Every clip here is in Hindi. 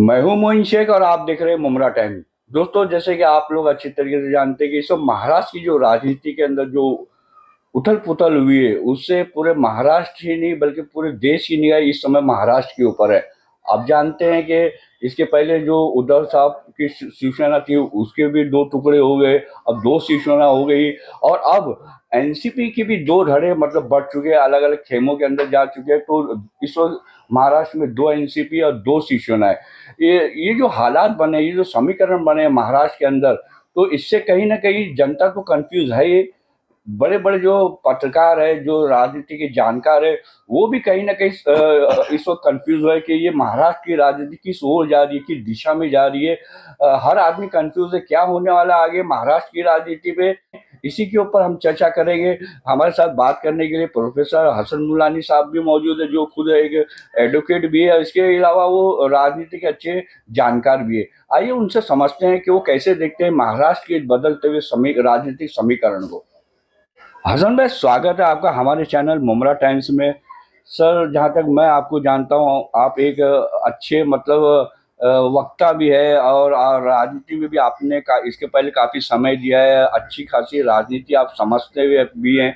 मैं हूं मोइन शेख और आप देख रहे हैं मुमरा टाइम। दोस्तों, जैसे कि आप लोग अच्छी तरीके से जानते हैं कि इस सब महाराष्ट्र की जो राजनीति के अंदर जो उथल पुथल हुई है, उससे पूरे महाराष्ट्र ही नहीं बल्कि पूरे देश की निगाह इस समय महाराष्ट्र के ऊपर है। आप जानते हैं कि इसके पहले जो उद्धव साहब की शिवसेना थी, उसके भी दो टुकड़े हो गए, अब दो शिवसेना हो गई। और अब एनसीपी की भी दो धड़े मतलब बढ़ चुके हैं, अलग अलग खेमों के अंदर जा चुके हैं। तो इस वक्त महाराष्ट्र में दो एनसीपी और दो शिवसेना है। ये जो हालात बने, ये जो समीकरण बने महाराष्ट्र के अंदर, तो इससे कहीं ना कहीं जनता तो कंफ्यूज है। ये बड़े बड़े जो पत्रकार है, जो राजनीति के जानकार है, वो भी कहीं ना कहीं इस वक्त कंफ्यूज है कि ये महाराष्ट्र की राजनीति किस ओर जा रही है, किस दिशा में जा रही है। हर आदमी कंफ्यूज है क्या होने वाला आगे महाराष्ट्र की राजनीति में। इसी के ऊपर हम चर्चा करेंगे। हमारे साथ बात करने के लिए प्रोफेसर हसन मुलानी साहब भी मौजूद है, जो खुद एक एडवोकेट भी है। इसके अलावा वो राजनीति के अच्छे जानकार भी है। आइए उनसे समझते हैं कि वो कैसे देखते हैं महाराष्ट्र के बदलते हुए राजनीतिक समीकरण को। हसन भाई, स्वागत है आपका हमारे चैनल मुमरा टाइम्स में। सर, जहाँ तक मैं आपको जानता हूँ, आप एक अच्छे मतलब वक्ता भी है और राजनीति में भी आपने इसके पहले काफ़ी समय दिया है। अच्छी खासी राजनीति आप समझते हुए भी हैं।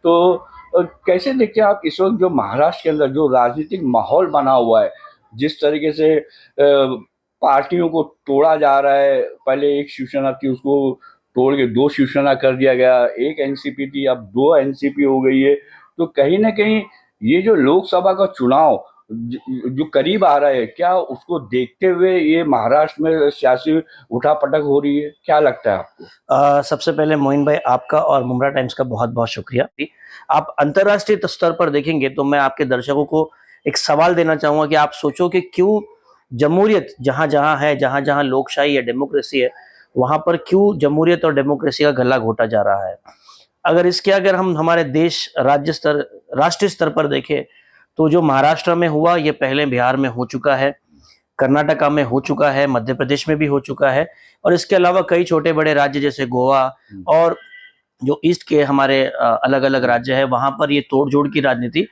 तो कैसे देखते हैं आप इस वक्त जो महाराष्ट्र के अंदर जो राजनीतिक माहौल बना हुआ है, जिस तरीके से पार्टियों को तोड़ा जा रहा है। पहले एक शिवसेना थी, उसको तोड़ के दो शिवसेना कर दिया गया। एक एनसीपी थी, अब दो एनसीपी हो गई है। तो कहीं ना कहीं ये जो लोकसभा का चुनाव जो करीब आ रहा है, क्या उसको देखते हुए ये महाराष्ट्र में सियासी उठापटक हो रही है? क्या लगता है आपको? सबसे पहले मोइन भाई, आपका और मुमरा टाइम्स का बहुत बहुत शुक्रिया। आप अंतर्राष्ट्रीय स्तर पर देखेंगे तो मैं आपके दर्शकों को एक सवाल देना चाहूंगा कि आप सोचो कि क्यों जमहूरियत जहां जहां है, जहां जहां लोकशाही है, डेमोक्रेसी है, वहां पर क्यों जमहूरियत और डेमोक्रेसी का गला घोटा जा रहा है। अगर हम हमारे देश राज्य स्तर राष्ट्रीय स्तर पर देखें तो जो महाराष्ट्र में हुआ, ये पहले बिहार में हो चुका है, कर्नाटका में हो चुका है, मध्य प्रदेश में भी हो चुका है, और इसके अलावा कई छोटे बड़े राज्य जैसे गोवा और जो ईस्ट के हमारे अलग अलग राज्य है, वहां पर ये तोड़जोड़ की राजनीति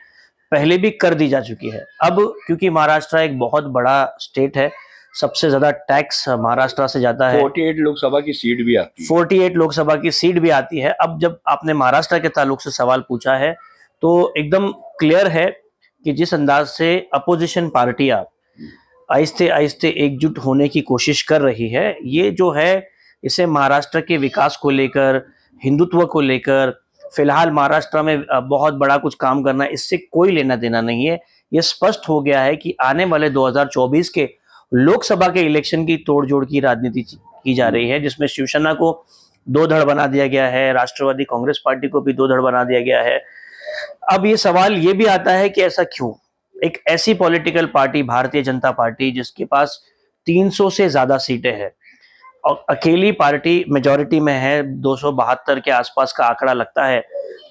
पहले भी कर दी जा चुकी है। अब क्योंकि महाराष्ट्र एक बहुत बड़ा स्टेट है, सबसे ज्यादा टैक्स महाराष्ट्र से जाता है। 48 लोकसभा की सीट भी आती है। 48 लोकसभा की सीट भी आती है। अब जब आपने महाराष्ट्र के ताल्लुक से सवाल पूछा है तो एकदम क्लियर है कि जिस अंदाज से अपोजिशन पार्टियां आहिस्ते आहिस्ते एकजुट होने की कोशिश कर रही है, ये जो है इसे महाराष्ट्र के विकास को लेकर, हिंदुत्व को लेकर फिलहाल महाराष्ट्र में बहुत बड़ा कुछ काम करना, इससे कोई लेना देना नहीं है। ये स्पष्ट हो गया है कि आने वाले 2024 के लोकसभा के इलेक्शन की तोड़जोड़ की राजनीति की जा रही है, जिसमें शिवसेना को दो धड़ बना दिया गया है, राष्ट्रवादी कांग्रेस पार्टी को भी दो धड़ बना दिया गया है। अब ये सवाल ये भी आता है कि ऐसा क्यों? एक ऐसी political party Bharatiya Janata party जिसके पास 300 से ज्यादा सीटें हैं और अकेली पार्टी मेजॉरिटी में है, 272 के आसपास का आंकड़ा लगता है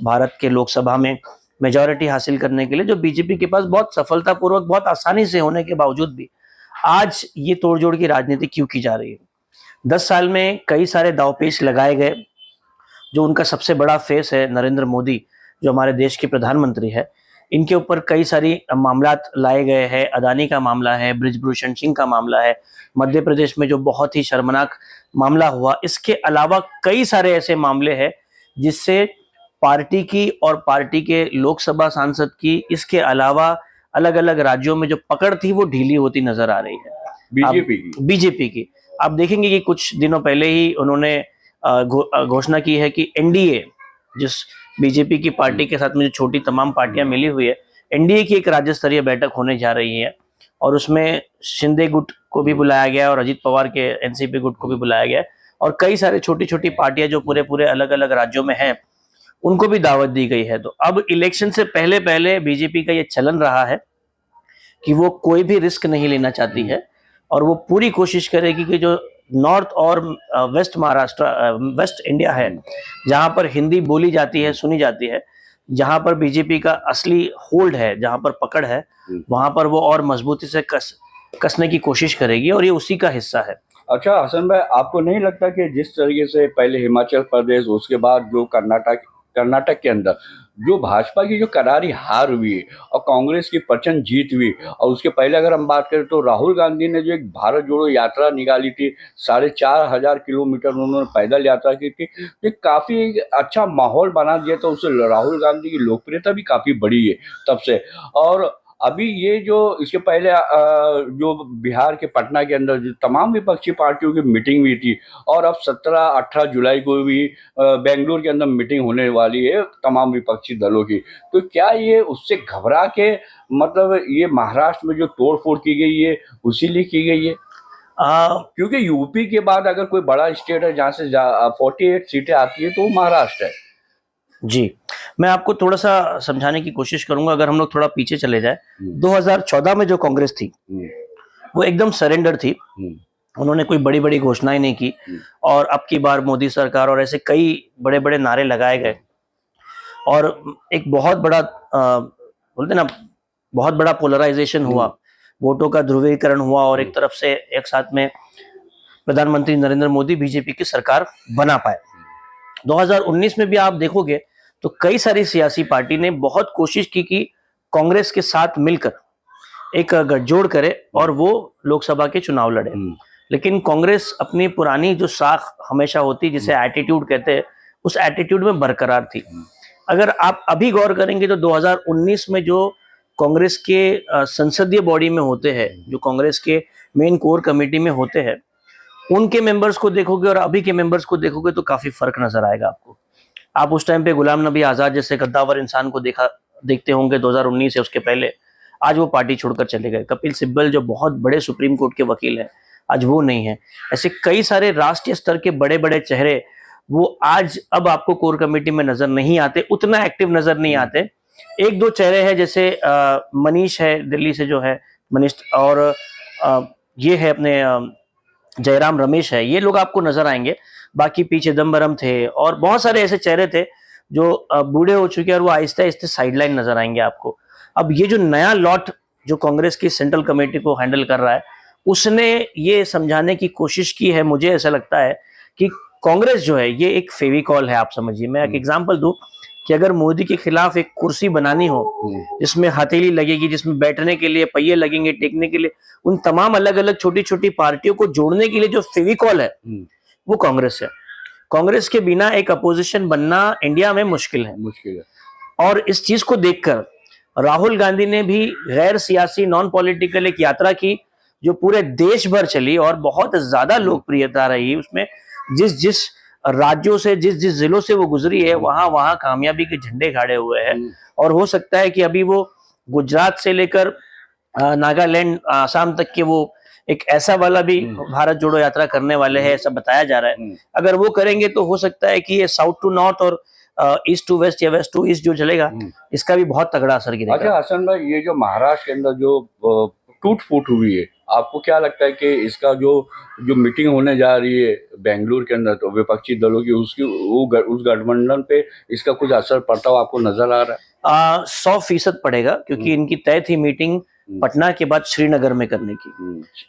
भारत के लोकसभा में मेजॉरिटी हासिल करने के लिए, जो बीजेपी के पास बहुत सफलतापूर्वक, बहुत आसानी से होने के बावजूद भी आज ये तोड़जोड़ की राजनीति क्यों की जा रही है? 10 साल में कई सारे दावपेच लगाए गए। जो उनका सबसे बड़ा फेस है नरेंद्र मोदी, जो हमारे देश के प्रधानमंत्री है, इनके ऊपर कई सारी मामलात लाए गए हैं। अदानी का मामला है, बृजभूषण सिंह का मामला है, मध्य प्रदेश में जो बहुत ही शर्मनाक मामला हुआ। इसके अलावा कई सारे ऐसे मामले हैं जिससे पार्टी की और पार्टी के लोकसभा सांसद की, इसके अलावा अलग अलग राज्यों में जो पकड़ थी वो ढीली होती नजर आ रही है बीजेपी की। आप देखेंगे कि कुछ दिनों पहले ही उन्होंने घोषणा की है कि एनडीए, जिस बीजेपी की पार्टी के साथ में जो छोटी तमाम पार्टियां मिली हुई है, एनडीए की एक राज्य स्तरीय बैठक होने जा रही है और उसमें शिंदे गुट को भी बुलाया गया और अजित पवार के एनसीपी गुट को भी बुलाया गया और कई सारे छोटी छोटी पार्टियां जो पूरे पूरे अलग अलग राज्यों में हैं, उनको भी दावत दी गई है। तो अब इलेक्शन से पहले पहले बीजेपी का ये चलन रहा है कि वो कोई भी रिस्क नहीं लेना चाहती है और वो पूरी कोशिश करेगी कि जो नॉर्थ और वेस्ट महाराष्ट्र, वेस्ट इंडिया है, जहां पर हिंदी बोली जाती है, सुनी जाती है, जहां पर बीजेपी का असली होल्ड है, जहां पर पकड़ है, वहां पर वो और मजबूती से कसने की कोशिश करेगी और ये उसी का हिस्सा है। अच्छा हसन भाई, आपको नहीं लगता कि जिस तरीके से पहले हिमाचल प्रदेश, उसके बाद जो कर्नाटक के अंदर जो भाजपा की जो करारी हार हुई है और कांग्रेस की प्रचंड जीत हुई, और उसके पहले अगर हम बात करें तो राहुल गांधी ने जो एक भारत जोड़ो यात्रा निकाली थी, 4,500 किलोमीटर उन्होंने पैदल यात्रा की थी, तो काफी अच्छा माहौल बना दिया था। उससे राहुल गांधी की लोकप्रियता भी काफी बढ़ी है तब से। और अभी ये जो इसके पहले जो बिहार के पटना के अंदर जो तमाम विपक्षी पार्टियों की मीटिंग हुई थी, और अब 17-18 जुलाई को भी बेंगलुरु के अंदर मीटिंग होने वाली है तमाम विपक्षी दलों की। तो क्या ये उससे घबरा के, मतलब ये महाराष्ट्र में जो तोड़फोड़ की गई है उसी लिए की गई है? क्योंकि यूपी के बाद अगर कोई बड़ा स्टेट है जहाँ से 48 सीटें आती है तो वो महाराष्ट्र है। जी, मैं आपको थोड़ा सा समझाने की कोशिश करूंगा। अगर हम लोग थोड़ा पीछे चले जाए, 2014 में जो कांग्रेस थी वो एकदम सरेंडर थी, उन्होंने कोई बड़ी बड़ी घोषणाएं नहीं की, और अब की बार मोदी सरकार और ऐसे कई बड़े बड़े नारे लगाए गए, और एक बहुत बड़ा बोलते ना, बहुत बड़ा पोलराइजेशन हुआ, वोटों का ध्रुवीकरण हुआ, और एक तरफ से एक साथ में प्रधानमंत्री नरेंद्र मोदी बीजेपी की सरकार बना पाए। 2019 में भी आप देखोगे तो कई सारी सियासी पार्टी ने बहुत कोशिश की कि कांग्रेस के साथ मिलकर एक गठजोड़ करे और वो लोकसभा के चुनाव लड़े, लेकिन कांग्रेस अपनी पुरानी जो साख हमेशा होती, जिसे एटीट्यूड कहते हैं, उस एटीट्यूड में बरकरार थी। अगर आप अभी गौर करेंगे तो 2019 में जो कांग्रेस के संसदीय बॉडी में होते हैं, जो कांग्रेस के मेन कोर कमेटी में होते हैं, उनके मेंबर्स को देखोगे और अभी के मेंबर्स को देखोगे तो काफी फर्क नजर आएगा आपको। आप उस टाइम पे गुलाम नबी आजाद जैसे गद्दावर इंसान को देखते होंगे 2019 से उसके पहले, आज वो पार्टी छोड़कर चले गए। कपिल सिब्बल जो बहुत बड़े सुप्रीम कोर्ट के वकील हैं, आज वो नहीं है। ऐसे कई सारे राष्ट्रीय स्तर के बड़े बड़े चेहरे वो आज अब आपको कोर कमेटी में नजर नहीं आते, उतना एक्टिव नजर नहीं आते। एक दो चेहरे हैं, जैसे मनीष है दिल्ली से जो है, मनीष, और ये है अपने जयराम रमेश है, ये लोग आपको नजर आएंगे। बाकी पी चिदम्बरम थे और बहुत सारे ऐसे चेहरे थे जो बूढ़े हो चुके हैं और वो आहिस्ते आहिस्ते साइडलाइन नजर आएंगे आपको। अब ये जो नया लॉट जो कांग्रेस की सेंट्रल कमेटी को हैंडल कर रहा है, उसने ये समझाने की कोशिश की है, मुझे ऐसा लगता है कि कांग्रेस जो है ये एक फेविकॉल है। आप समझिए, मैं एक एग्जांपल दूं कि अगर मोदी के खिलाफ एक कुर्सी बनानी हो जिसमें हथेली लगेगी, जिसमें बैठने के लिए पहिए लगेंगे, टेकने के लिए, उन तमाम अलग अलग छोटी छोटी पार्टियों को जोड़ने के लिए जो फेविकॉल है वो कांग्रेस है। कांग्रेस के बिना एक अपोजिशन बनना इंडिया में मुश्किल है। और इस चीज को देखकर राहुल गांधी ने भी गैर सियासी नॉन पॉलिटिकल एक यात्रा की जो पूरे देश भर चली और बहुत ज्यादा लोकप्रियता रही। उसमें जिस जिस राज्यों से, जिस जिस जिलों से वो गुजरी है, वहां वहां कामयाबी के झंडे गाड़े हुए हैं। और हो सकता है कि अभी वो गुजरात से लेकर नागालैंड, आसाम तक के वो एक ऐसा वाला भी भारत जोड़ो यात्रा करने वाले हैं, ऐसा बताया जा रहा है। अगर वो करेंगे तो हो सकता है कि ये साउथ टू नॉर्थ और ईस्ट टू वेस्ट या वेस्ट टू ईस्ट जो चलेगा, इसका भी बहुत तगड़ा असर गिरेगा। अच्छा हसन भाई, ये जो महाराष्ट्र के अंदर जो टूट फूट हुई है, आपको क्या लगता है कि इसका जो मीटिंग होने जा रही है बेंगलुरु के अंदर तो विपक्षी दलों की, उस गठबंधन पे इसका कुछ असर पड़ता हुआ आपको नजर आ रहा है? 100% पड़ेगा, क्योंकि इनकी तय थी मीटिंग पटना के बाद श्रीनगर में करने की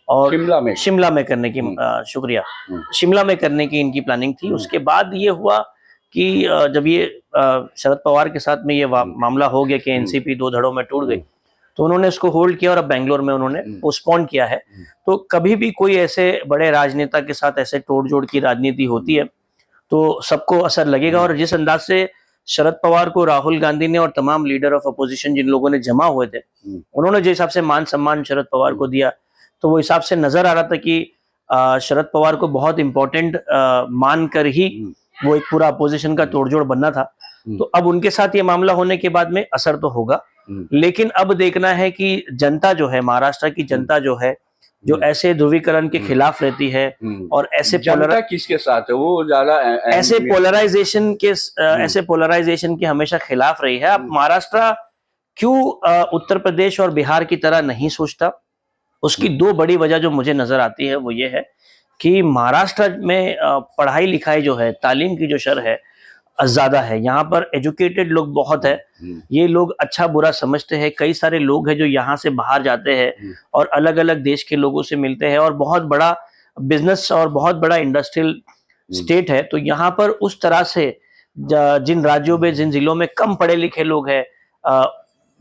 और शिमला में करने की, शुक्रिया, शिमला में करने की इनकी प्लानिंग थी। उसके बाद ये हुआ कि जब ये शरद पवार के साथ में ये मामला हो गया कि एनसीपी दो धड़ों में टूट गई, तो उन्होंने इसको होल्ड किया और अब बेंगलोर में उन्होंने पोस्टपोन किया है। तो कभी भी कोई ऐसे बड़े राजनेता के साथ ऐसे तोड़जोड़ की राजनीति होती है तो सबको असर लगेगा। और जिस अंदाज से शरद पवार को राहुल गांधी ने और तमाम लीडर ऑफ अपोजिशन जिन लोगों ने जमा हुए थे, उन्होंने जिस हिसाब से मान सम्मान शरद पवार को दिया, तो वो हिसाब से नजर आ रहा था कि शरद पवार को बहुत इंपॉर्टेंट मानकर ही वो एक पूरा अपोजिशन का तोड़जोड़ बनना था। तो अब उनके साथ ये मामला होने के बाद में असर तो होगा, लेकिन अब देखना है कि जनता जो है, महाराष्ट्र की जनता जो है, जो ऐसे ध्रुवीकरण के खिलाफ रहती है और ऐसे किसके साथ है, वो ज्यादा ऐसे पोलराइजेशन के हमेशा खिलाफ रही है। अब महाराष्ट्र क्यों उत्तर प्रदेश और बिहार की तरह नहीं सोचता, उसकी दो बड़ी वजह जो मुझे नजर आती है वो ये है कि महाराष्ट्र में पढ़ाई लिखाई जो है, तालीम की जो शर है ज्यादा है। यहाँ पर एजुकेटेड लोग बहुत है, ये लोग अच्छा बुरा समझते हैं। कई सारे लोग हैं जो यहाँ से बाहर जाते हैं और अलग अलग देश के लोगों से मिलते हैं, और बहुत बड़ा बिजनेस और बहुत बड़ा इंडस्ट्रियल स्टेट है। तो यहाँ पर उस तरह से जिन राज्यों में, जिन जिलों में कम पढ़े लिखे लोग हैं,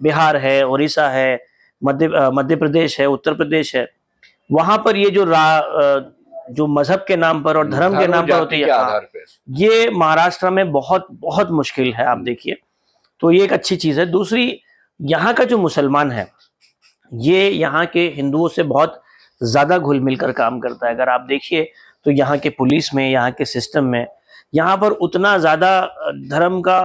बिहार है, उड़ीसा है, मध्य प्रदेश है, उत्तर प्रदेश है, वहां पर ये जो मजहब के नाम पर और धर्म के नाम पर होती है, आधार पे ये महाराष्ट्र में बहुत बहुत मुश्किल है। आप देखिए, तो ये एक अच्छी चीज है। दूसरी, यहाँ का जो मुसलमान है, ये यहाँ के हिंदुओं से बहुत ज्यादा घुल मिलकर काम करता है। अगर आप देखिए तो यहाँ के पुलिस में, यहाँ के सिस्टम में, यहाँ पर उतना ज्यादा धर्म का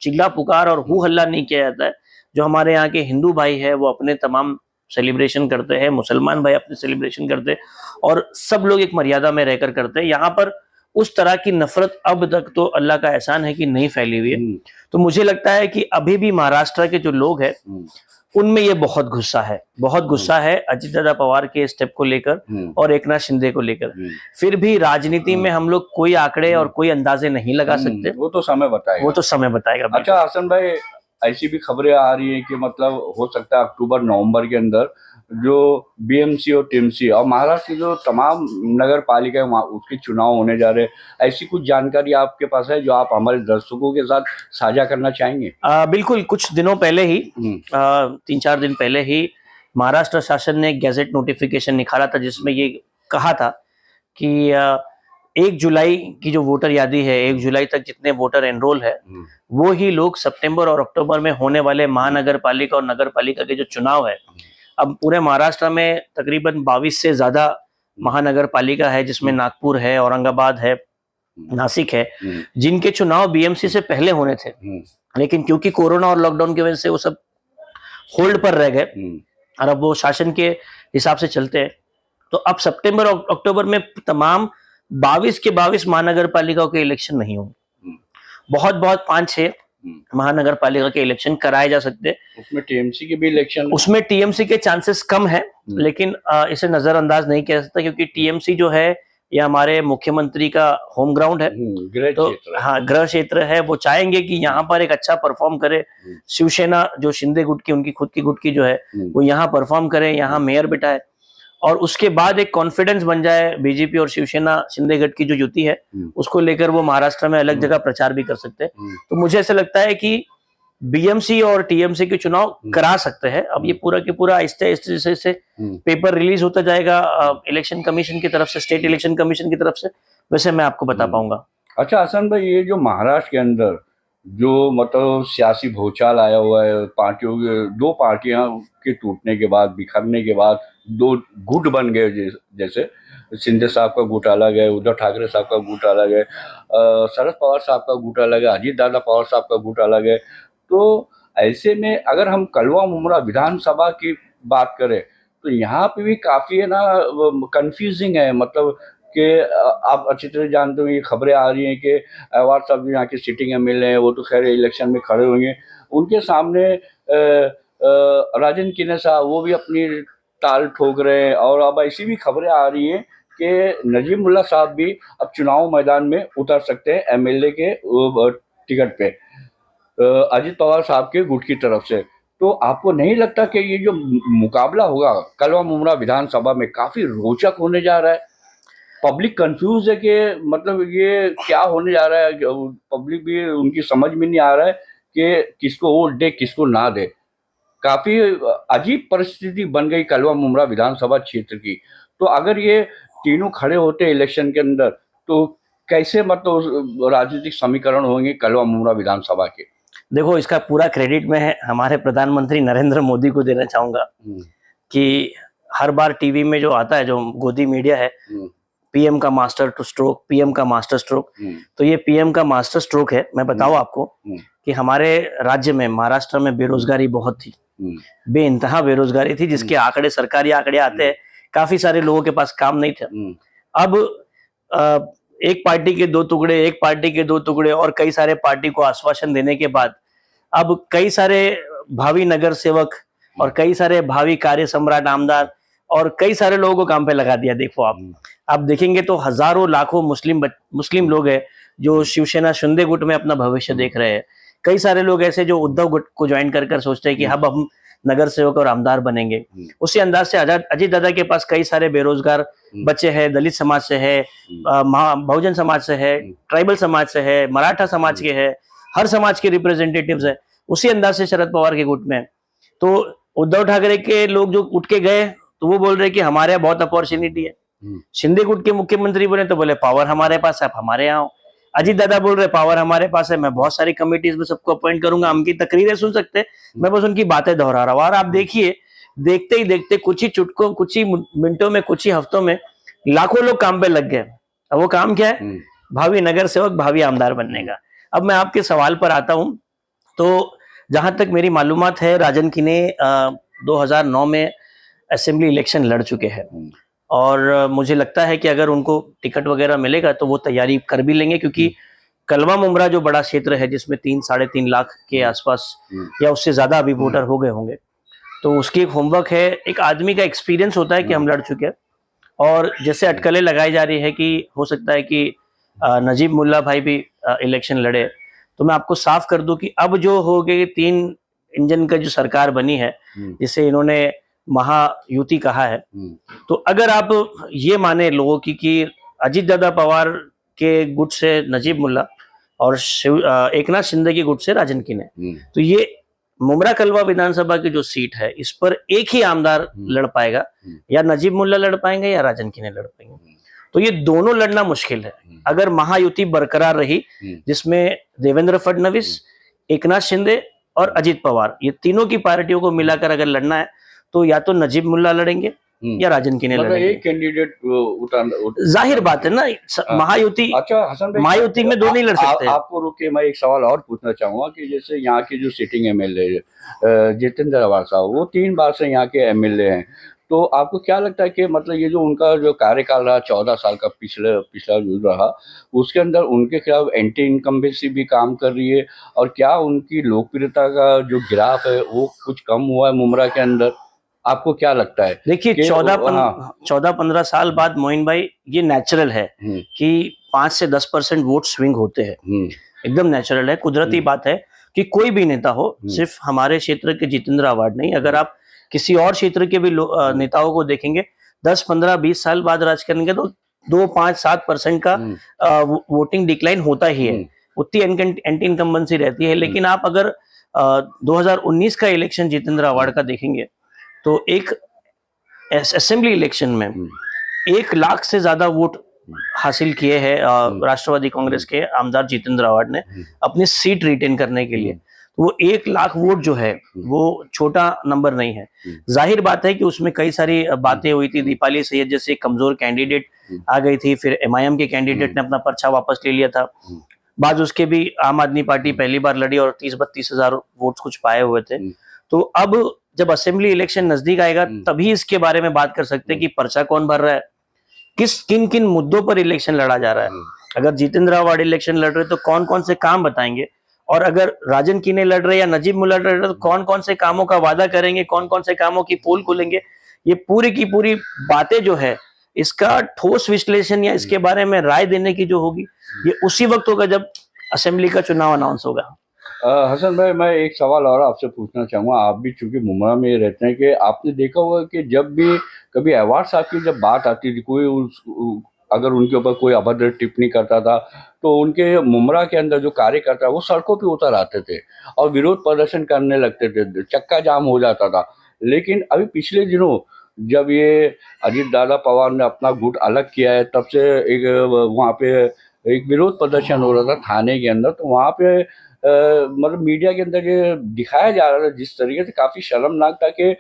चिल्ला पुकार और हू हल्ला नहीं किया जाता है। जो हमारे यहाँ के हिंदू भाई है वो अपने तमाम सेलिब्रेशन करते हैं, मुसलमान भाई अपने सेलिब्रेशन करते हैं, और सब लोग एक मर्यादा में रहकर करते हैं। यहाँ पर उस तरह की नफरत अब तक तो अल्लाह का एहसान है कि नहीं फैली हुई है। तो मुझे लगता है कि अभी भी महाराष्ट्र के जो लोग हैं उनमें ये बहुत गुस्सा है, बहुत गुस्सा है अजीत दादा पवार के स्टेप को लेकर और एकनाथ शिंदे को लेकर। फिर भी राजनीति में हम लोग कोई आंकड़े और कोई अंदाजे नहीं लगा सकते, वो तो समय बताएगा, वो तो समय बताएगा। अच्छा हसन भाई, ऐसी भी खबरें आ रही है कि मतलब हो सकता है अक्टूबर नवंबर के अंदर जो बीएमसी और टीएमसी और महाराष्ट्र की जो तमाम नगर पालिका है उसके चुनाव होने जा रहे हैं। ऐसी कुछ जानकारी आपके पास है जो आप हमारे दर्शकों के साथ साझा करना चाहेंगे? बिल्कुल, कुछ दिनों पहले ही 3-4 दिन पहले ही महाराष्ट्र शासन ने एक गैजेट नोटिफिकेशन निकाला था जिसमें ये कहा था कि 1 जुलाई की जो वोटर यादी है, 1 जुलाई तक जितने वोटर एनरोल है वो ही लोग सितंबर और अक्टूबर में होने वाले महानगर पालिका और नगर पालिका के जो चुनाव है, अब पूरे महाराष्ट्र में तकरीबन 22 से ज्यादा महानगर पालिका है, जिसमें नागपुर है, औरंगाबाद है, नासिक है, जिनके चुनाव बीएमसी से पहले होने थे, लेकिन क्योंकि कोरोना और लॉकडाउन की वजह से वो सब होल्ड पर रह गए और अब वो शासन के हिसाब से चलते हैं। तो अब सितंबर और अक्टूबर में तमाम 22 के 22 महानगर पालिकाओं के इलेक्शन नहीं होंगे, बहुत 5-6 महानगर पालिका के इलेक्शन कराए जा सकते हैं। उसमें टीएमसी के भी इलेक्शन, उसमें टीएमसी के चांसेस कम है, लेकिन इसे नजरअंदाज नहीं किया जा सकता क्योंकि टीएमसी जो है ये हमारे मुख्यमंत्री का होम ग्राउंड है, तो हाँ, गृह क्षेत्र है। वो चाहेंगे कि यहाँ पर एक अच्छा परफॉर्म करे। शिवसेना जो शिंदे गुट की, उनकी खुद की गुट की जो है, वो यहाँ परफॉर्म करे, यहाँ मेयर बिठाए और उसके बाद एक कॉन्फिडेंस बन जाए बीजेपी और शिवसेना शिंदे गट की जो युति है उसको लेकर वो महाराष्ट्र में अलग जगह प्रचार भी कर सकते हैं। तो मुझे ऐसा लगता है कि बीएमसी और टीएमसी के चुनाव करा सकते हैं। अब ये पूरा के पूरा आहिस्ते से पेपर रिलीज होता जाएगा इलेक्शन कमीशन की तरफ से, स्टेट इलेक्शन कमीशन की तरफ से, वैसे मैं आपको बता पाऊंगा। अच्छा हसन भाई, ये जो महाराष्ट्र के अंदर जो मतलब सियासी भूचाल आया हुआ है, पार्टियों के 2 पार्टियां के टूटने के बाद, बिखरने के बाद 2 गुट बन गए, जैसे शिंदे साहब का गुट अलग है, उद्धव ठाकरे साहब का गुट अलग है, शरद पवार साहब का गुट अलग है, अजीत दादा पवार साहब का गुट अलग है। तो ऐसे में अगर हम कलवा मुमरा विधानसभा की बात करें तो यहाँ पे भी काफी है ना कंफ्यूजिंग है, मतलब कि आप अच्छी तरह जानते हो ये खबरें आ रही हैं कि अवार्ड साहब जो यहाँ के सिटिंग एमएलए हैं वो तो खैर इलेक्शन में खड़े होंगे, उनके सामने राजन किन्ने साहब वो भी अपनी ताल ठोक रहे हैं। और अब ऐसी भी खबरें आ रही हैं कि नजीमुल्लाह साहब भी अब चुनाव मैदान में उतर सकते हैं एमएलए के टिकट पे अजीत पवार साहब के गुट की तरफ से। तो आपको नहीं लगता कि ये जो मुकाबला होगा कलवा मुमरा विधानसभा में काफी रोचक होने जा रहा है? पब्लिक कंफ्यूज है कि मतलब ये क्या होने जा रहा है, पब्लिक भी उनकी समझ में नहीं आ रहा है कि किसको वोट दे किसको ना दे। काफी अजीब परिस्थिति बन गई कलवा मुमरा विधानसभा क्षेत्र की। तो अगर ये तीनों खड़े होते इलेक्शन के अंदर तो कैसे मतलब राजनीतिक समीकरण होंगे कलवा मुमरा विधानसभा के? देखो, इसका पूरा क्रेडिट मैं हमारे प्रधानमंत्री नरेंद्र मोदी को देना चाहूंगा कि हर बार टीवी में जो आता है, जो गोदी मीडिया है, पीएम का मास्टर स्ट्रोक, पीएम का मास्टर स्ट्रोक, तो ये पीएम का मास्टर स्ट्रोक है। मैं बताऊं आपको कि हमारे राज्य में, महाराष्ट्र में बेरोजगारी बहुत थी, बेइंतहा बेरोजगारी थी, जिसके आंकड़े, सरकारी आंकड़े आते हैं, काफी सारे लोगों के पास काम नहीं था। अब एक पार्टी के 2 टुकड़े, एक पार्टी के 2 टुकड़े और कई सारे पार्टी को आश्वासन देने के बाद अब कई सारे भावी नगर सेवक और कई सारे भावी कार्य सम्राट आमदार और कई सारे लोगों को काम पे लगा दिया। देखो, आप देखेंगे तो हजारों लाखों मुस्लिम लोग हैं जो शिवसेना शिंदे गुट में अपना भविष्य देख रहे हैं। कई सारे लोग ऐसे जो उद्धव गुट को ज्वाइन कर सोचते हैं कि अब हम नगर सेवक और आमदार बनेंगे। उसी अंदाज से अजीत दादा के पास कई सारे बेरोजगार बच्चे हैं, दलित समाज से है, बहुजन समाज से है, ट्राइबल समाज से है, मराठा समाज के है, हर समाज के रिप्रेजेंटेटिव्स है। उसी अंदाज से शरद पवार के गुट में। तो उद्धव ठाकरे के लोग जो उठ के गए तो वो बोल रहे कि हमारे यहाँ बहुत अपॉर्चुनिटी है। शिंदे गुट के मुख्यमंत्री बने तो बोले पावर हमारे पास है, आप हमारे यहाँ आओ। अजीत दादा बोल रहे पावर हमारे पास है, मैं बहुत सारी कमिटीज में सबको अपॉइंट करूंगा। उनकी तकरीरें सुन सकते, मैं बस उनकी बातें दोहरा रहा हूँ। और आप देखिए, देखते ही देखते कुछ ही चुटकों, कुछ ही मिनटों में, कुछ ही हफ्तों में लाखों लोग काम पे लग गए। अब वो काम क्या है? भावी नगर सेवक, भावी आमदार बनने का। अब मैं आपके सवाल पर आता हूं। तो जहां तक मेरी मालूमात है, राजन किने 2009 में असेंबली इलेक्शन लड़ चुके हैं और मुझे लगता है कि अगर उनको टिकट वगैरह मिलेगा तो वो तैयारी कर भी लेंगे, क्योंकि कलवा मुमरा जो बड़ा क्षेत्र है जिसमें 3-3.5 लाख के आसपास या उससे ज्यादा अभी वोटर हो गए होंगे, तो उसकी एक होमवर्क है। एक आदमी का एक्सपीरियंस होता है कि हम लड़ चुके हैं। और जैसे अटकलें लगाई जा रही है कि हो सकता है कि नजीब मुल्ला भाई भी इलेक्शन लड़े, तो मैं आपको साफ कर दूं कि अब जो हो गए 3 इंजन का जो सरकार बनी है, जिसे इन्होंने महायुति कहा है, तो अगर आप ये माने लोगों की कि अजीत दादा पवार के गुट से नजीब मुल्ला और एकनाथ शिंदे की गुट से राजन किने, तो ये मुमरा कलवा विधानसभा की जो सीट है इस पर एक ही आमदार लड़ पाएगा, या नजीब मुल्ला लड़ पाएंगे या राजन किने लड़ पाएंगे। तो ये दोनों लड़ना मुश्किल है। अगर महायुति बरकरार रही जिसमें देवेंद्र फडणवीस, एकनाथ शिंदे और अजीत पवार, ये तीनों की पार्टियों को मिलाकर अगर लड़ना है तो या तो नजीब मुल्ला लड़ेंगे या राजन किने लड़ेंगे। एक कैंडिडेट जाहिर बात है ना, महायुति। अच्छा हसन भाई, महायुति में दो नहीं लड़ सकते। आपको रुके, मैं एक सवाल और पूछना चाहूंगा कि जैसे यहाँ के जो सिटिंग एमएलए जितेंद्र अवाड़ साहब, वो 3 बार से यहाँ के एमएलए हैं, तो आपको क्या लगता है कि मतलब ये जो उनका जो कार्यकाल रहा 14 साल का, पिछला जो रहा, उसके अंदर उनके खिलाफ एंटी इनकम्बेंसी भी काम कर रही है, और क्या उनकी लोकप्रियता का जो ग्राफ है वो कुछ कम हुआ है मुमरा के अंदर? आपको क्या लगता है? देखिए 14-15 साल बाद मोइन भाई, ये नेचुरल है कि 5 से 10% वोट स्विंग होते हैं। एकदम नेचुरल है, कुदरती बात है कि कोई भी नेता हो, सिर्फ हमारे क्षेत्र के जितेंद्र अवार्ड नहीं, अगर आप किसी और क्षेत्र के भी नेताओं को देखेंगे 10, 15, 20 साल बाद राज करेंगे तो 2, 5, 7% का वोटिंग डिक्लाइन होता ही है। उतनी एंटी इनकम्बेंसी रहती है। लेकिन आप अगर 2019 का इलेक्शन जितेंद्र अवार्ड का देखेंगे तो एक असेंबली इलेक्शन में 1 लाख से ज्यादा वोट हासिल किए हैं राष्ट्रवादी कांग्रेस के आमदार जितेंद्र अवार्ड ने अपनी सीट रिटेन करने के लिए। वो 1 लाख वोट जो है वो छोटा नंबर नहीं है। जाहिर बात है कि उसमें कई सारी बातें हुई थी। दीपाली सैयद जैसे कमजोर कैंडिडेट आ गई थी, फिर एमआईएम के कैंडिडेट ने अपना पर्चा वापस ले लिया था। बाद उसके भी आम आदमी पार्टी पहली बार लड़ी और 30-32 हजार वोट कुछ पाए हुए थे। तो अब जब असेंबली इलेक्शन नजदीक आएगा तभी इसके बारे में बात कर सकते हैं कि पर्चा कौन भर रहा है, किन किन मुद्दों पर इलेक्शन लड़ा जा रहा है। अगर जितेंद्र अवार्ड इलेक्शन लड़ रहे तो कौन कौन से काम बताएंगे, और अगर राजन किने लड़ रहे या नजीब मुल्ला लड़ रहे तो कौन कौन से कामों का वादा करेंगे, कौन कौन से कामों की पोल खोलेंगे। ये पूरी की पूरी बातें जो है, इसका ठोस विश्लेषण या इसके बारे में राय देने की जो होगी, ये उसी वक्त होगा जब असेंबली का चुनाव अनाउंस होगा। हसन भाई, मैं एक सवाल और आपसे पूछना चाहूँगा। आप भी चूंकि मुमरा में रहते हैं, कि आपने देखा होगा कि जब भी कभी अवार्ड साहब की जब बात आती थी, कोई अगर उनके ऊपर कोई अभद्र टिप्पणी करता था तो उनके मुमरा के अंदर जो कार्यकर्ता वो सड़कों पे उतर आते थे और विरोध प्रदर्शन करने लगते थे, चक्का जाम हो जाता था। लेकिन अभी पिछले दिनों जब ये अजीत दादा पवार ने अपना गुट अलग किया है, तब से एक वहाँ पे एक विरोध प्रदर्शन हो रहा था थाने के अंदर, तो वहाँ पे मतलब मीडिया के अंदर ये दिखाया जा रहा था जिस तरीके से, काफ़ी शर्मनाक था कि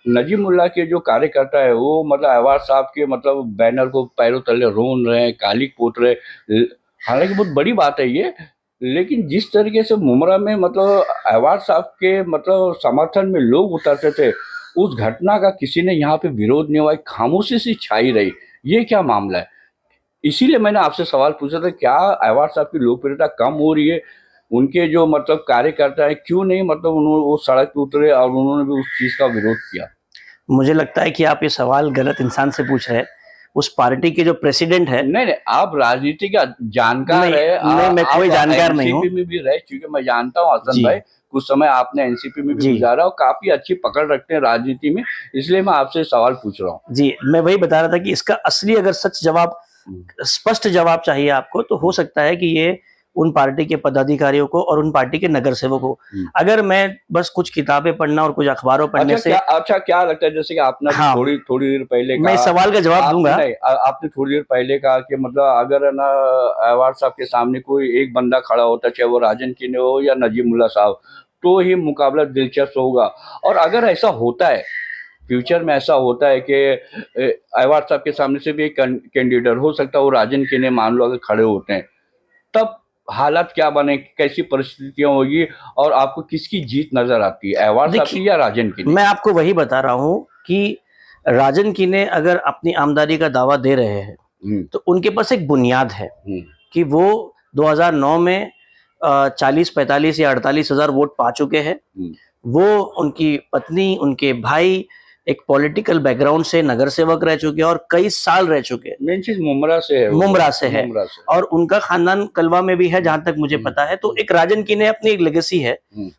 नजीब मुल्ला के जो कार्यकर्ता है वो मतलब अवाड़ साहब के मतलब बैनर को पैरों तले रोन रहे हैं, काली पोत रहे। हालांकि बहुत बड़ी बात है ये, लेकिन जिस तरीके से मुमरा में मतलब अवाड़ साहब के मतलब समर्थन में लोग उतरते थे, उस घटना का किसी ने यहाँ पे विरोध नहीं हुआ, खामोशी सी छाई रही। ये क्या मामला है? इसीलिए मैंने आपसे सवाल पूछा था, क्या अवाड़ साहब की लोकप्रियता कम हो रही है? उनके जो मतलब कार्यकर्ता है क्यों नहीं मतलब उन्होंने वो सड़क पे उतरे और उन्होंने भी उस चीज का विरोध किया? मुझे लगता है कि आप ये सवाल गलत इंसान से पूछ रहे हैं। उस पार्टी के जो प्रेसिडेंट है, नहीं, आप राजनीति का जानकार नहीं, है। नहीं, मैं कोई जानकार नहीं हूँ। एनसीपी में भी रह चुके, मैं जानता हूँ हसन जी। भाई, कुछ समय आपने एनसीपी में भी जी। गुजारा और काफी अच्छी पकड़ रखते हैं राजनीति में, इसलिए मैं आपसे सवाल पूछ रहा हूँ। जी, मैं वही बता रहा था कि इसका असली अगर सच जवाब, स्पष्ट जवाब चाहिए आपको, तो हो सकता है कि ये उन पार्टी के पदाधिकारियों को और उन पार्टी के नगर सेवकों को। अगर मैं बस कुछ किताबें पढ़ना और कुछ अखबारों पढ़ने से, क्या लगता है, जैसे कि आपने हाँ, थोड़ी देर पहले मैं कहा, सवाल का जवाब दूंगा। नहीं, आपने थोड़ी देर पहले कहा कि मतलब अगर ना अहवार साहब के सामने कोई एक बंदा खड़ा होता, चाहे वो राजन किने हो या नजीमुल्ला साहब, तो ही मुकाबला दिलचस्प होगा। और अगर ऐसा होता है, फ्यूचर में ऐसा होता है कि अहवार साहब के सामने से भी एक कैंडिडेट हो सकता है, वो राजन किने मान लो अगर खड़े होते हैं, तब हालात क्या बने, कैसी परिस्थितियां होगी और आपको किसकी जीत नजर आती है, अहवार साहब की या राजन की? मैं आपको वही बता रहा हूं कि राजन किने अगर अपनी आमदनी का दावा दे रहे हैं तो उनके पास एक बुनियाद है कि वो 2009 में 40, 45 या 48 हजार वोट पा चुके हैं। वो, उनकी पत्नी, उनके भाई एक पॉलिटिकल बैकग्राउंड से नगर सेवक रह चुके हैं और कई साल रह चुके हैं। मेन चीज मुमरा से है, मुमरा से है, और उनका खानदान कलवा में भी है जहां तक मुझे पता है। तो एक राजन किने अपनी एक लेगेसी है,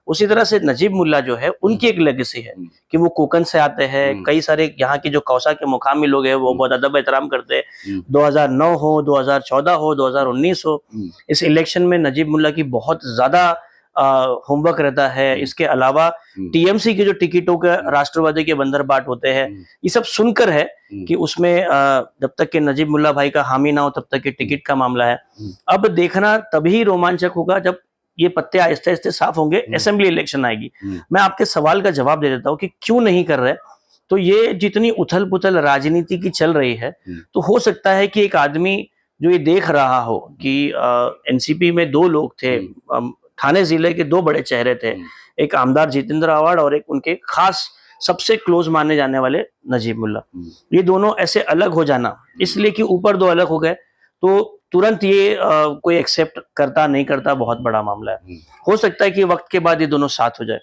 उसी तरह से नजीब मुल्ला जो है उनकी एक लेगेसी है कि वो कोकन से आते हैं। कई सारे यहाँ की जो कौसा के मुकामी लोग हैं वो बहुत अदब एहतराम करते हैं। 2009 हो, 2014 हो, 2019 हो, इस इलेक्शन में नजीब मुल्ला की बहुत ज्यादा होमवर्क रहता है। इसके अलावा टीएमसी के जो टिकटों का राष्ट्रवादी के बंदर बाट होते हैं, ये सब सुनकर है कि उसमें जब तक के नजीब मुल्ला भाई का हामी ना हो तब तक के टिकट का मामला है। अब देखना तभी रोमांचक होगा जब ये पत्ते आहिस्ते आहिस्ते साफ होंगे, असेंबली इलेक्शन आएगी। मैं आपके सवाल का जवाब दे देता हूँ कि क्यों नहीं कर रहे। तो ये जितनी उथल पुथल राजनीति की चल रही है, तो हो सकता है कि एक आदमी जो ये देख रहा हो कि एनसीपी में दो लोग थे, थाने जिले के दो बड़े चेहरे थे, एक आमदार जितेंद्र आवाड़ और एक उनके खास सबसे क्लोज माने जाने वाले नजीब मुल्ला, ये दोनों ऐसे अलग हो जाना, इसलिए कि ऊपर दो अलग हो गए, तो तुरंत ये कोई एक्सेप्ट करता नहीं करता बहुत बड़ा मामला है। हो सकता है कि वक्त के बाद ये दोनों साथ हो जाए,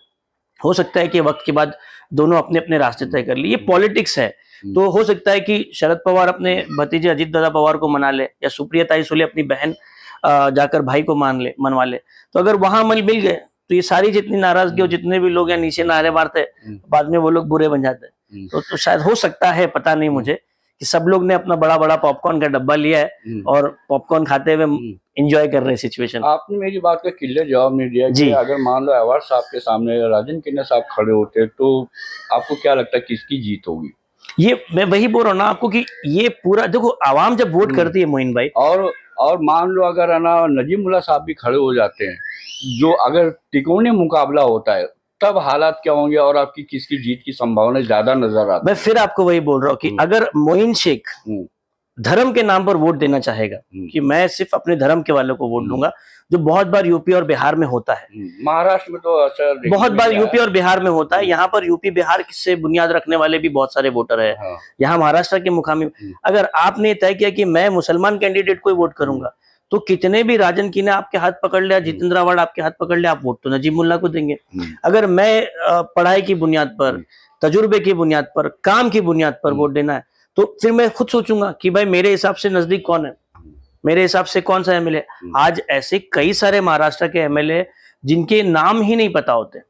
हो सकता है कि वक्त के बाद दोनों अपने अपने रास्ते तय कर लिए। ये पॉलिटिक्स है। तो हो सकता है कि शरद पवार अपने भतीजे अजीत दादा पवार को मना ले, या सुप्रिया ताई सुले अपनी बहन जाकर भाई को मनवा ले। तो अगर वहां मिल गए तो ये सारी जितनी नाराजगी और जितने भी लोग यहाँ नीचे नारे मारते बाद में वो लोग बुरे बन जाते हैं। तो शायद हो सकता है, पता नहीं मुझे, कि सब लोग ने अपना बड़ा बड़ा पॉपकॉर्न का डब्बा लिया है और पॉपकॉर्न खाते हुए एंजॉय कर रहे हैं सिचुएशन। आपने मेरी बात का क्लियर जवाब नहीं दिया कि अगर मान लो अहवार साहब के सामने राजन किन्ना साहब खड़े होते तो आपको क्या लगता है किसकी जीत होगी? ये मैं वही बोल रहा हूँ ना आपको कि ये पूरा देखो, आवाम जब वोट करती है मोइन भाई, और मान लो अगर है ना नजीब मुल्ला साहब भी खड़े हो जाते हैं, जो अगर तिकोने मुकाबला होता है, तब हालात क्या होंगे और आपकी किसकी जीत की संभावना ज्यादा नजर आती है? मैं फिर आपको वही बोल रहा हूँ कि अगर मोइन शेख धर्म के नाम पर वोट देना चाहेगा कि मैं सिर्फ अपने धर्म के वालों को वोट दूंगा, जो बहुत बार यूपी और बिहार में होता है, महाराष्ट्र में तो असर बहुत बार यूपी और बिहार में होता है, यहाँ पर यूपी बिहार से बुनियाद रखने वाले भी बहुत सारे वोटर है। यहाँ महाराष्ट्र के मुकामी, अगर आपने तय किया कि मैं मुसलमान कैंडिडेट को वोट करूंगा, तो कितने भी राजन की ने आपके हाथ पकड़ लिया, जितेंद्र आवाड़ आपके हाथ पकड़ लिया, आप वोट तो नजीब मुल्ला को देंगे। अगर मैं पढ़ाई की बुनियाद पर, तजुर्बे की बुनियाद पर, काम की बुनियाद पर वोट देना है, तो फिर मैं खुद सोचूंगा कि भाई मेरे हिसाब से नजदीक कौन है, मेरे हिसाब से कौन सा एमएलए। आज ऐसे कई सारे महाराष्ट्र के एमएलए जिनके नाम ही नहीं पता होते,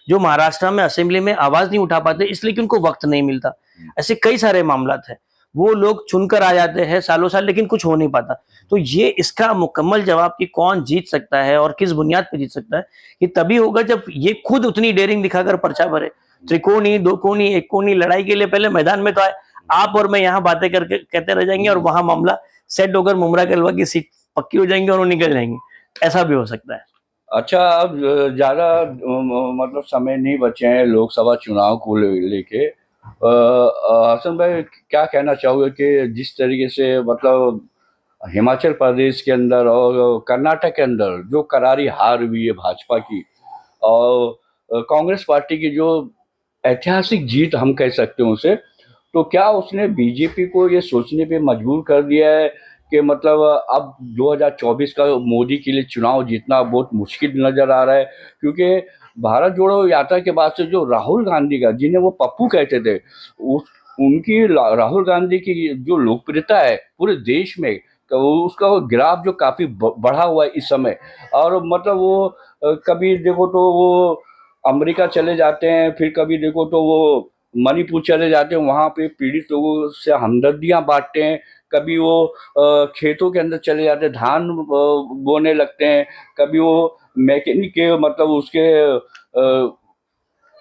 जो महाराष्ट्र में असेंबली में आवाज नहीं उठा पाते इसलिए कि उनको वक्त नहीं मिलता। ऐसे कई सारे मामला है, वो लोग चुनकर आ जाते हैं सालों साल, लेकिन कुछ हो नहीं पाता। तो ये इसका मुकम्मल जवाब कि कौन जीत सकता है और किस बुनियाद पर जीत सकता है, ये तभी होगा जब ये खुद उतनी डेयरिंग दिखाकर पर्चा भरे। त्रिकोणी, दो कोणी, एक कोणी लड़ाई के लिए पहले मैदान में तो आए। आप और मैं यहाँ बातें करके कहते रह जाएंगे और वहां मामला सेट होकर मुमरा कलवा की सीट पक्की हो जाएंगी और वो निकल जाएंगे, ऐसा भी हो सकता है। अच्छा, अब ज्यादा मतलब समय नहीं बचे हैं लोकसभा चुनाव को लेके, हसन भाई क्या कहना चाहोगे कि जिस तरीके से मतलब हिमाचल प्रदेश के अंदर और कर्नाटक के अंदर जो करारी हार हुई है भाजपा की, और कांग्रेस पार्टी की जो ऐतिहासिक जीत हम कह सकते हैं उसे, तो क्या उसने बीजेपी को ये सोचने पे मजबूर कर दिया है कि मतलब अब 2024 का मोदी के लिए चुनाव जीतना बहुत मुश्किल नजर आ रहा है? क्योंकि भारत जोड़ो यात्रा के बाद से जो राहुल गांधी का, जिन्हें वो पप्पू कहते थे, उनकी राहुल गांधी की जो लोकप्रियता है पूरे देश में, तो उसका वो ग्राफ जो काफी बढ़ा हुआ है इस समय। और मतलब वो कभी देखो तो वो अमेरिका चले जाते हैं, फिर कभी देखो तो वो मणिपुर चले जाते हैं, वहां पे पीड़ित लोगों से हमदर्दियां बांटते हैं। कभी वो खेतों के अंदर चले जाते हैं, धान बोने लगते हैं। कभी वो मैकेनिक के मतलब उसके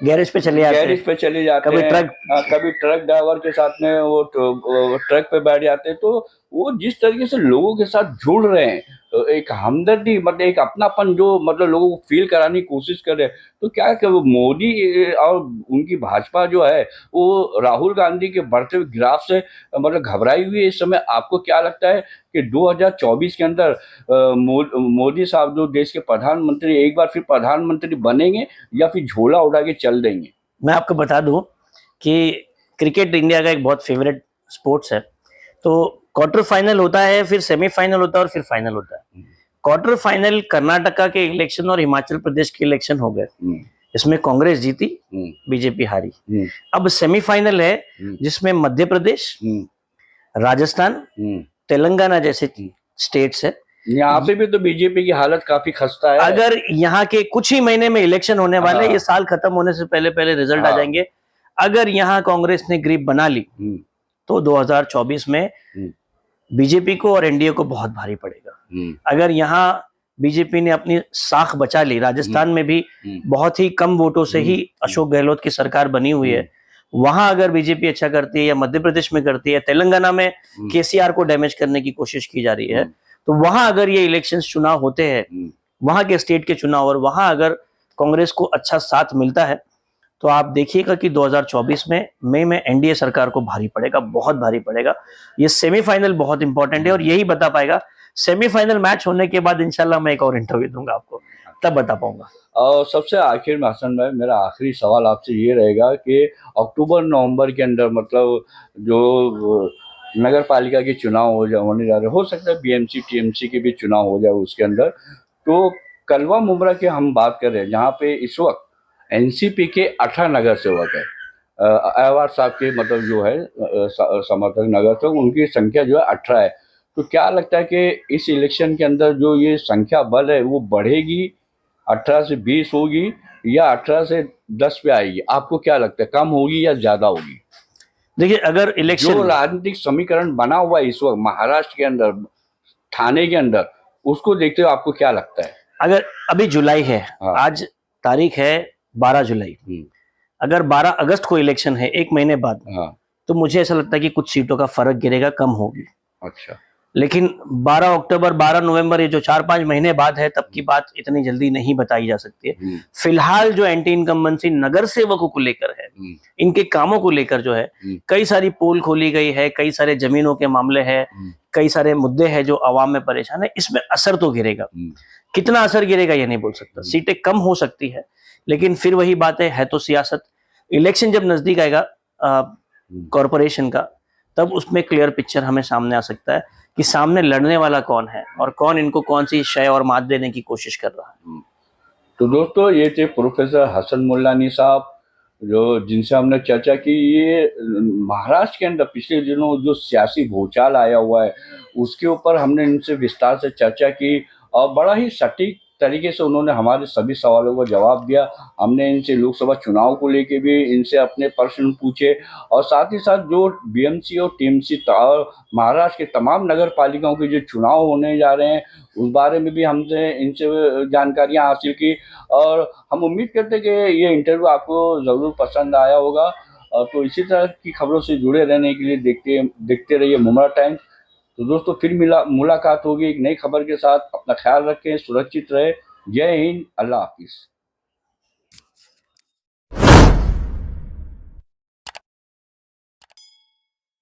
गैरेज पे चले जाते गैरेज हैं, पे चले जाते कभी हैं। ट्रक। कभी ट्रक ड्राइवर के साथ में वो ट्रक पे बैठ जाते हैं। तो वो जिस तरीके से लोगों के साथ जुड़ रहे हैं, एक हमदर्दी मतलब एक अपनापन जो मतलब लोगों को फील कराने की कोशिश कर रहे हैं। तो क्या है कि वो मोदी और उनकी भाजपा जो है वो राहुल गांधी के बढ़ते हुए ग्राफ से मतलब घबराई हुई है इस समय। आपको क्या लगता है कि 2024 के अंदर मोदी साहब जो देश के प्रधानमंत्री एक बार फिर प्रधानमंत्री बनेंगे या फिर झोला उठा के चल देंगे? मैं आपको बता दूं कि क्रिकेट इंडिया का एक बहुत फेवरेट स्पोर्ट्स है। तो क्वार्टर फाइनल होता है, फिर सेमीफाइनल होता है और फिर फाइनल होता है। क्वार्टर फाइनल कर्नाटका के इलेक्शन और हिमाचल प्रदेश के इलेक्शन हो गए, इसमें कांग्रेस जीती, बीजेपी हारी। अब सेमीफाइनल है जिसमें मध्य प्रदेश, राजस्थान, तेलंगाना जैसे स्टेट्स है। यहाँ पे भी तो बीजेपी की हालत काफी खस्ता है। अगर यहाँ के कुछ ही महीने में इलेक्शन होने वाले, हाँ। ये साल खत्म होने से पहले पहले रिजल्ट आ हाँ। जाएंगे। अगर यहाँ कांग्रेस ने ग्रिप बना ली तो 2024 में बीजेपी को और एनडीए को बहुत भारी पड़ेगा। अगर यहाँ बीजेपी ने अपनी साख बचा ली, राजस्थान में भी बहुत ही कम वोटों से ही अशोक गहलोत की सरकार बनी हुई है, वहां अगर बीजेपी अच्छा करती है या मध्य प्रदेश में करती है, तेलंगाना में केसीआर को डैमेज करने की कोशिश की जा रही है, तो वहां अगर ये इलेक्शंस चुनाव होते हैं, वहां के स्टेट के चुनाव, और वहां अगर कांग्रेस को अच्छा साथ मिलता है, तो आप देखिएगा कि 2024 में मई में एनडीए सरकार को भारी पड़ेगा, बहुत भारी पड़ेगा। ये सेमीफाइनल बहुत इंपॉर्टेंट है और यही बता पाएगा। सेमीफाइनल मैच होने के बाद इंशाल्लाह मैं एक और इंटरव्यू दूंगा आपको, तब बता पाऊंगा। और सबसे आखिर में हसन भाई, मेरा आखिरी सवाल आपसे ये रहेगा कि अक्टूबर नवंबर के अंदर मतलब जो नगर पालिका के चुनाव होने जा रहे, हो सकता है बीएमसी टीएमसी के भी चुनाव हो जाए उसके अंदर, तो कलवा मुमरा की हम बात कर रहे हैं जहाँ पे इस वक्त एनसीपी के 18 नगर सेवक है, अहवार साहब के मतलब जो है समर्थक नगर सेवक, उनकी संख्या जो है 18 है। तो क्या लगता है कि इस इलेक्शन के अंदर जो ये संख्या बल है वो बढ़ेगी, 18 से 20 होगी या 18 से 10 पे आएगी? आपको क्या लगता है, कम होगी या ज्यादा होगी? देखिए, अगर इलेक्शन जो राजनीतिक समीकरण बना हुआ है इस वक्त महाराष्ट्र के अंदर, ठाणे के अंदर, उसको देखते हुए आपको क्या लगता है? अगर अभी जुलाई है, हाँ। आज तारीख है 12 जुलाई, अगर 12 अगस्त को इलेक्शन है, एक महीने बाद, हाँ। तो मुझे ऐसा लगता है कि कुछ सीटों का फर्क गिरेगा, कम होगी। अच्छा। लेकिन 12 अक्टूबर 12 नवंबर, ये जो 4-5 महीने बाद है, तब की बात इतनी जल्दी नहीं बताई जा सकती है। फिलहाल जो एंटी इनकम्बेंसी नगर सेवकों को लेकर है, इनके कामों को लेकर जो है, कई सारी पोल खोली गई है, कई सारे जमीनों के मामले हैं, कई सारे मुद्दे हैं जो अवाम में परेशान है। इसमें असर तो गिरेगा, कितना असर गिरेगा ये नहीं बोल सकता। सीटें कम हो सकती है, लेकिन फिर वही बात है तो सियासत। इलेक्शन जब नजदीक आएगा कॉरपोरेशन का, तब उसमें क्लियर पिक्चर हमें सामने आ सकता है कि सामने लड़ने वाला कौन है और कौन इनको कौन सी शय और मात देने की कोशिश कर रहा है। तो दोस्तों, ये थे प्रोफेसर हसन मुल्लानी साहब, जो जिनसे हमने चर्चा की। ये महाराष्ट्र के अंदर पिछले दिनों जो सियासी भूचाल आया हुआ है उसके ऊपर हमने इनसे विस्तार से चर्चा की और बड़ा ही सटीक तरीके से उन्होंने हमारे सभी सवालों का जवाब दिया। हमने इनसे लोकसभा चुनाव को लेके भी इनसे अपने प्रश्न पूछे और साथ ही साथ जो बीएमसी और टीएमसी और महाराष्ट्र के तमाम नगर पालिकाओं के जो चुनाव होने जा रहे हैं उस बारे में भी हमसे इनसे जानकारियां हासिल की। और हम उम्मीद करते हैं कि ये इंटरव्यू आपको ज़रूर पसंद आया होगा। तो इसी तरह की खबरों से जुड़े रहने के लिए देखते रहिए मुमरा टाइम्स। तो दोस्तों, फिर मुलाकात होगी एक नई खबर के साथ। अपना ख्याल रखें, सुरक्षित रहे। जय हिंद, अल्लाह हाफिज़।